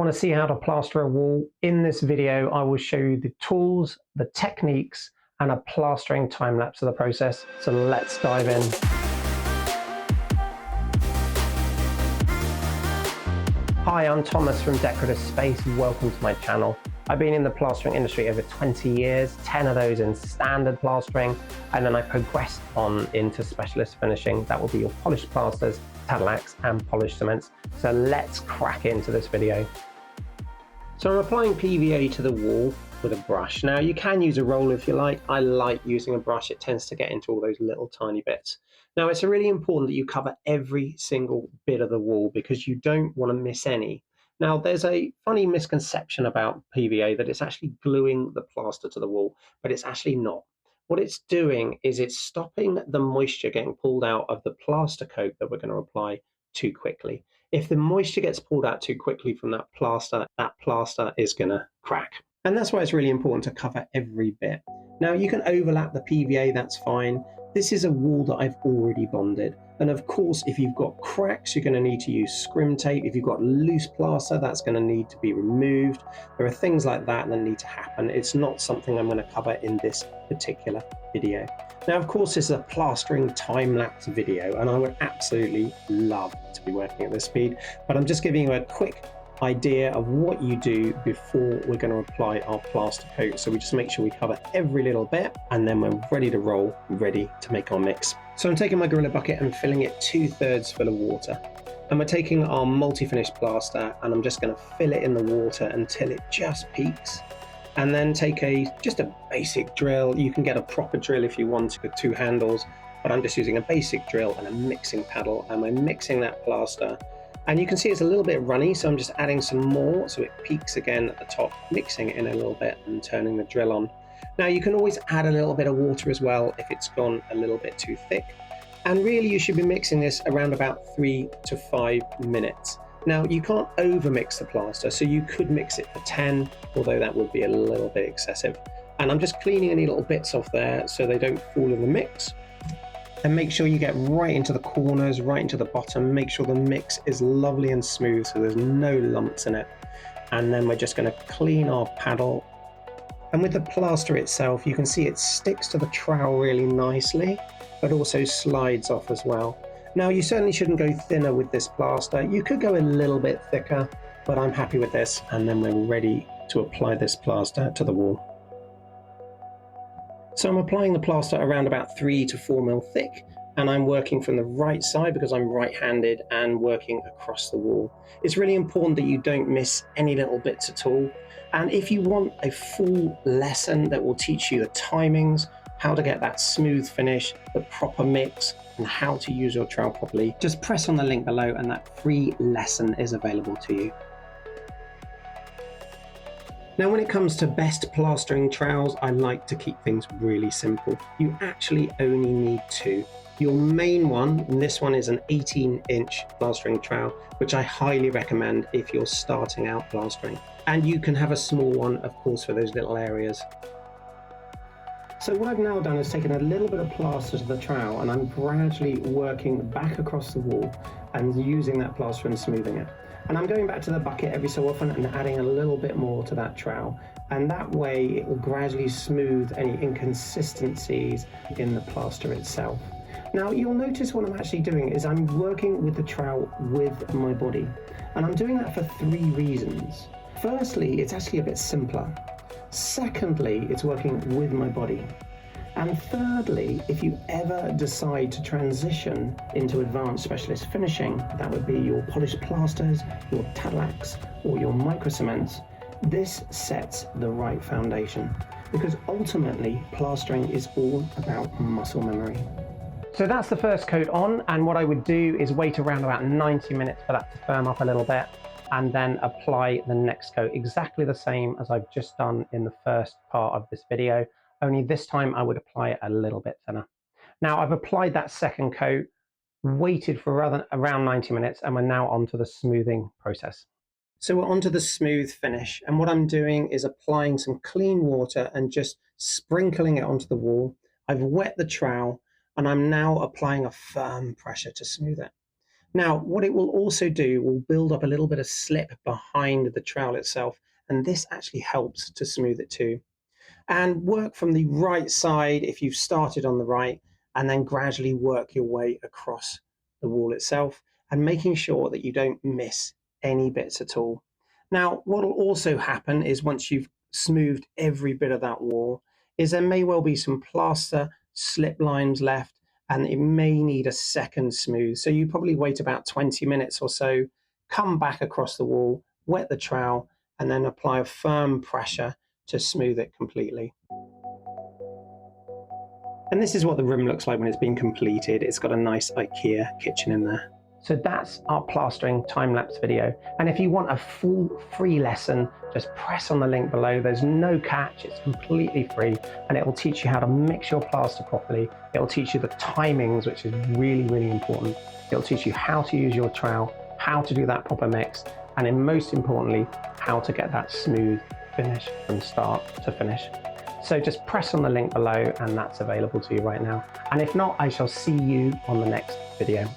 Want to see how to plaster a wall? In this video, I will show you the tools, the techniques, and a plastering time lapse of the process. So let's dive in. Hi, I'm Thomas from Decorative Space. Welcome to my channel. I've been in the plastering industry over 20 years, 10 of those in standard plastering, and then I progressed on into specialist finishing. That will be your polished plasters, Timelapse, and polished cements. So let's crack into this video. So I'm applying PVA to the wall with a brush. Now you can use a roller if you like. I like using a brush. It tends to get into all those little tiny bits. Now it's really important that you cover every single bit of the wall because you don't want to miss any. Now there's a funny misconception about PVA that it's actually gluing the plaster to the wall, but it's actually not. What it's doing is it's stopping the moisture getting pulled out of the plaster coat that we're going to apply too quickly. If the moisture gets pulled out too quickly from that plaster is going to crack. And that's why it's really important to cover every bit. Now you can overlap the PVA, that's fine. This is a wall that I've already bonded. And of course, if you've got cracks, you're going to need to use scrim tape. If you've got loose plaster, that's going to need to be removed. There are things like that need to happen. It's not something I'm going to cover in this particular video. Now, of course, this is a plastering time-lapse video, and I would absolutely love to be working at this speed, but I'm just giving you a quick idea of what you do before we're going to apply our plaster coat. So we just make sure we cover every little bit, and then we're ready to roll, ready to make our mix. So I'm taking my Gorilla bucket and filling it 2/3 full of water. And we're taking our multi-finish plaster, and I'm just going to fill it in the water until it just peaks. And then take just a basic drill. You can get a proper drill if you want with 2 handles, but I'm just using a basic drill and a mixing paddle, and we're mixing that plaster. And you can see it's a little bit runny, so I'm just adding some more so it peaks again at the top, mixing it in a little bit and turning the drill on. Now you can always add a little bit of water as well if it's gone a little bit too thick. And really you should be mixing this around about 3 to 5 minutes. Now you can't over mix the plaster, so you could mix it for 10, although that would be a little bit excessive. And I'm just cleaning any little bits off there so they don't fall in the mix. And make sure you get right into the corners, right into the bottom. Make sure the mix is lovely and smooth so there's no lumps in it. And then we're just going to clean our paddle. And with the plaster itself, you can see it sticks to the trowel really nicely, but also slides off as well. Now you certainly shouldn't go thinner with this plaster. You could go a little bit thicker, but I'm happy with this. And then we're ready to apply this plaster to the wall. So I'm applying the plaster around about 3 to 4 mil thick, and I'm working from the right side because I'm right-handed and working across the wall. It's really important that you don't miss any little bits at all. And if you want a full lesson that will teach you the timings, how to get that smooth finish, the proper mix, and how to use your trowel properly, just press on the link below and that free lesson is available to you. Now when it comes to best plastering trowels, I like to keep things really simple. You actually only need 2. Your main one, and this one is an 18-inch plastering trowel, which I highly recommend if you're starting out plastering. And you can have a small one, of course, for those little areas. So what I've now done is taken a little bit of plaster to the trowel, and I'm gradually working back across the wall and using that plaster and smoothing it. And I'm going back to the bucket every so often and adding a little bit more to that trowel. And that way it will gradually smooth any inconsistencies in the plaster itself. Now you'll notice what I'm actually doing is I'm working with the trowel with my body. And I'm doing that for 3 reasons. Firstly, it's actually a bit simpler. Secondly, it's working with my body. And thirdly, if you ever decide to transition into advanced specialist finishing, that would be your polished plasters, your Timelapse, or your micro cements, this sets the right foundation. Because ultimately, plastering is all about muscle memory. So that's the first coat on, and what I would do is wait around about 90 minutes for that to firm up a little bit, and then apply the next coat exactly the same as I've just done in the first part of this video, only this time I would apply it a little bit thinner. Now I've applied that second coat, waited for around 90 minutes, and we're now on to the smoothing process. So we're on to the smooth finish, and what I'm doing is applying some clean water and just sprinkling it onto the wall. I've wet the trowel, and I'm now applying a firm pressure to smooth it. Now, what it will also do will build up a little bit of slip behind the trowel itself, and this actually helps to smooth it too. And work from the right side if you've started on the right, and then gradually work your way across the wall itself, and making sure that you don't miss any bits at all. Now, what will also happen is once you've smoothed every bit of that wall, is there may well be some plaster slip lines left, and it may need a second smooth. So you probably wait about 20 minutes or so, come back across the wall, wet the trowel, and then apply a firm pressure to smooth it completely. And this is what the room looks like when it's been completed. It's got a nice IKEA kitchen in there. So that's our plastering time-lapse video. And if you want a full free lesson, just press on the link below. There's no catch, it's completely free, and it will teach you how to mix your plaster properly. It will teach you the timings, which is really, really important. It will teach you how to use your trowel, how to do that proper mix, and then most importantly, how to get that smooth finish from start to finish. So just press on the link below and that's available to you right now. And if not, I shall see you on the next video.